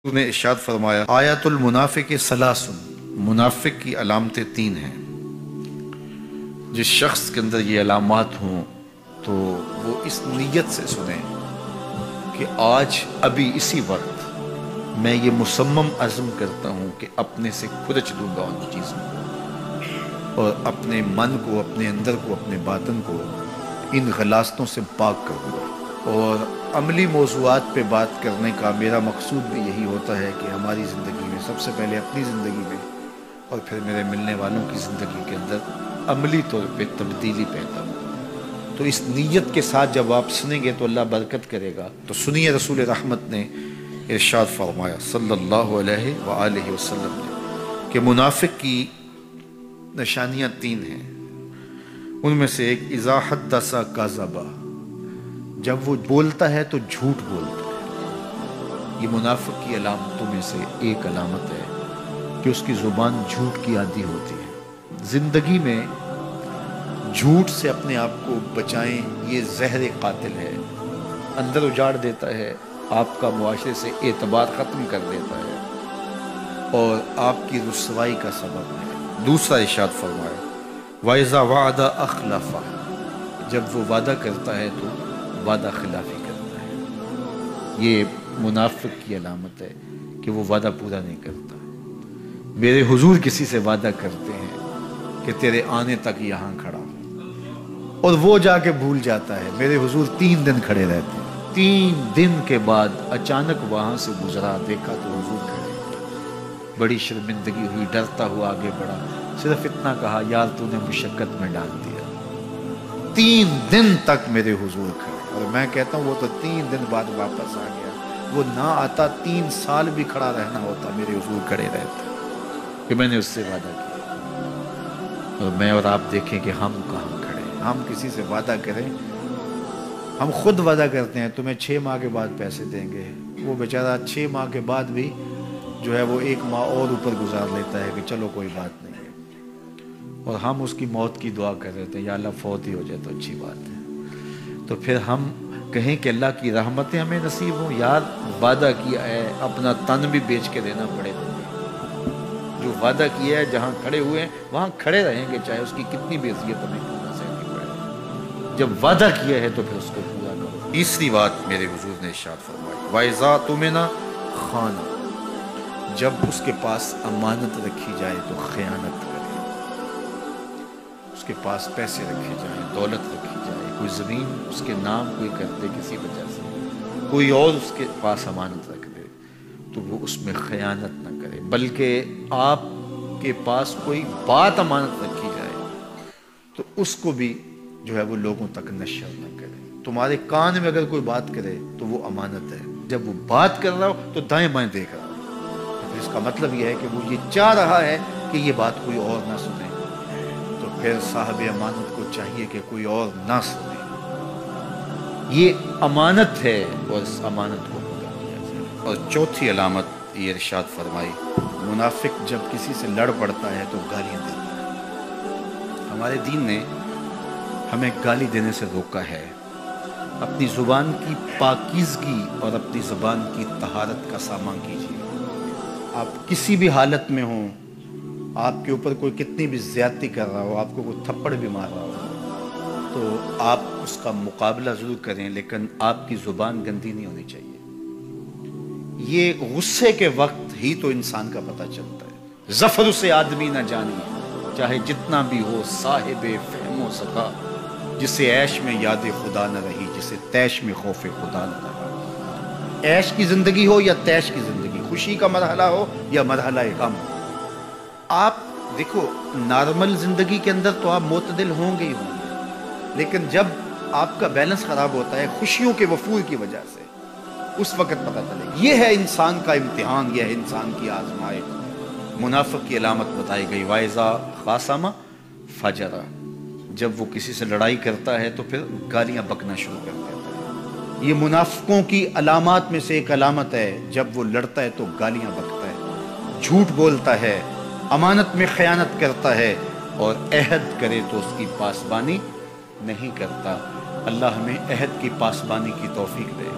نے ارشاد فرمایا آیت المنافق ثلاثن، منافق کی علامتیں تین ہیں۔ جس شخص کے اندر یہ علامات ہوں تو وہ اس نیت سے سنیں کہ آج ابھی اسی وقت میں یہ مصمم عزم کرتا ہوں کہ اپنے سے کھرچ دوں گا ان چیزوں کو اور اپنے من کو، اپنے اندر کو، اپنے باطن کو ان غلاستوں سے پاک کروں گا۔ اور عملی موضوعات پہ بات کرنے کا میرا مقصود بھی یہی ہوتا ہے کہ ہماری زندگی میں سب سے پہلے اپنی زندگی میں اور پھر میرے ملنے والوں کی زندگی کے اندر عملی طور پہ تبدیلی پیدا ہو۔ تو اس نیت کے ساتھ جب آپ سنیں گے تو اللہ برکت کرے گا۔ تو سنیے رسول رحمت نے ارشاد فرمایا صلی اللہ علیہ وآلہ وسلم نے کہ منافق کی نشانیاں تین ہیں۔ ان میں سے ایک اذا حدث کذب، جب وہ بولتا ہے تو جھوٹ بولتا ہے۔ یہ منافق کی علامتوں میں سے ایک علامت ہے کہ اس کی زبان جھوٹ کی عادی ہوتی ہے۔ زندگی میں جھوٹ سے اپنے آپ کو بچائیں، یہ زہر قاتل ہے، اندر اجاڑ دیتا ہے، آپ کا معاشرے سے اعتبار ختم کر دیتا ہے اور آپ کی رسوائی کا سبب ہے۔ دوسرا ارشاد فرمایا وَإِذَا وَعَدَ أَخْلَفَ، جب وہ وعدہ کرتا ہے تو وعدہ خلافی کرتا ہے۔ یہ منافق کی علامت ہے کہ وہ وعدہ پورا نہیں کرتا۔ میرے حضور کسی سے وعدہ کرتے ہیں کہ تیرے آنے تک یہاں کھڑا ہوں اور وہ جا کے بھول جاتا ہے۔ میرے حضور 3 دن کھڑے رہتے ہیں، 3 دن کے بعد اچانک وہاں سے گزرا، دیکھا تو حضور کھڑے۔ بڑی شرمندگی ہوئی، ڈرتا ہوا آگے بڑھا، صرف اتنا کہا یار تو نے مشقت میں ڈال دیا۔ 3 دن تک میرے حضور کھڑے، اور میں کہتا ہوں وہ تو 3 دن بعد واپس آ گیا۔ وہ نہ آتا 3 سال بھی کھڑا رہنا ہوتا، میرے حضور کھڑے رہتے کہ میں نے اس سے وعدہ کیا۔ اور میں اور آپ دیکھیں کہ ہم کہاں کھڑے ہیں۔ ہم کسی سے وعدہ کریں، ہم خود وعدہ کرتے ہیں تمہیں 6 ماہ کے بعد پیسے دیں گے، وہ بیچارہ 6 ماہ کے بعد بھی جو ہے وہ 1 ماہ اور اوپر گزار لیتا ہے کہ چلو کوئی بات نہیں ہے، اور ہم اس کی موت کی دعا کر رہے تھے یا اللہ فوت ہی ہو جائے تو اچھی بات ہے۔ تو پھر ہم کہیں کہ اللہ کی رحمتیں ہمیں نصیب ہوں۔ یار وعدہ کیا ہے، اپنا تن بھی بیچ کے دینا پڑے گا۔ جو وعدہ کیا ہے جہاں کھڑے ہوئے ہیں وہاں کھڑے رہیں گے، چاہے اس کی کتنی بے عزت ہمیں کیوں نہ سہنی پڑے۔ جب وعدہ کیا ہے تو پھر اس کو پورا کرو۔ تیسری بات میرے حضور نے ارشاد فرمائی وَإِذَا تُؤْمِنَ خَانَ، جب اس کے پاس امانت رکھی جائے تو خیانت کرے۔ اس کے پاس پیسے رکھے جائیں، دولت رکھی جائے، کوئی زمین اس کے نام کوئی کر دے کسی وجہ سے، کوئی اور اس کے پاس امانت رکھ دے تو وہ اس میں خیانت نہ کرے، بلکہ آپ کے پاس کوئی بات امانت رکھی جائے تو اس کو بھی جو ہے وہ لوگوں تک نشر نہ کرے۔ تمہارے کان میں اگر کوئی بات کرے تو وہ امانت ہے، جب وہ بات کر رہا ہو تو دائیں بائیں دیکھ رہا ہو، تو اس کا مطلب یہ ہے کہ وہ یہ چاہ رہا ہے کہ یہ بات کوئی اور نہ سنے، تو پھر صاحب امانت کو چاہیے کہ کوئی اور نہ سنے۔ یہ امانت ہے اور اس امانت کو پورا کیا جائے۔ اور چوتھی علامت یہ ارشاد فرمائی منافق جب کسی سے لڑ پڑتا ہے تو گالیاں دیتا ہے۔ ہمارے دین نے ہمیں گالی دینے سے روکا ہے۔ اپنی زبان کی پاکیزگی اور اپنی زبان کی طہارت کا سامان کیجیے۔ آپ کسی بھی حالت میں ہوں، آپ کے اوپر کوئی کتنی بھی زیادتی کر رہا ہو، آپ کو کوئی تھپڑ بھی مار رہا ہو تو آپ اس کا مقابلہ ضرور کریں، لیکن آپ کی زبان گندی نہیں ہونی چاہیے۔ یہ غصے کے وقت ہی تو انسان کا پتہ چلتا ہے۔ ظفر سے آدمی نہ جانی، چاہے جتنا بھی ہو صاحب فہم و سخا، جسے عیش میں یاد خدا نہ رہی، جسے تیش میں خوف خدا نہ رہا۔ عیش کی زندگی ہو یا تیش کی زندگی، خوشی کا مرحلہ ہو یا مرحلہ غم، آپ دیکھو نارمل زندگی کے اندر تو آپ معتدل ہوں گے ہی ہوں گے، لیکن جب آپ کا بیلنس خراب ہوتا ہے خوشیوں کے وفور کی وجہ سے، اس وقت پتہ چلے گا۔ یہ ہے انسان کا امتحان، یہ ہے انسان کی آزمائش۔ منافق کی علامت بتائی گئی وَإِذَا خَاصَمَ فَجَرَ، جب وہ کسی سے لڑائی کرتا ہے تو پھر گالیاں بکنا شروع کر دیتا ہے۔ یہ منافقوں کی علامات میں سے ایک علامت ہے، جب وہ لڑتا ہے تو گالیاں بکتا ہے، جھوٹ بولتا ہے، امانت میں خیانت کرتا ہے، اور عہد کرے تو اس کی پاسبانی نہیں کرتا۔ اللہ ہمیں عہد کی پاسبانی کی توفیق دے۔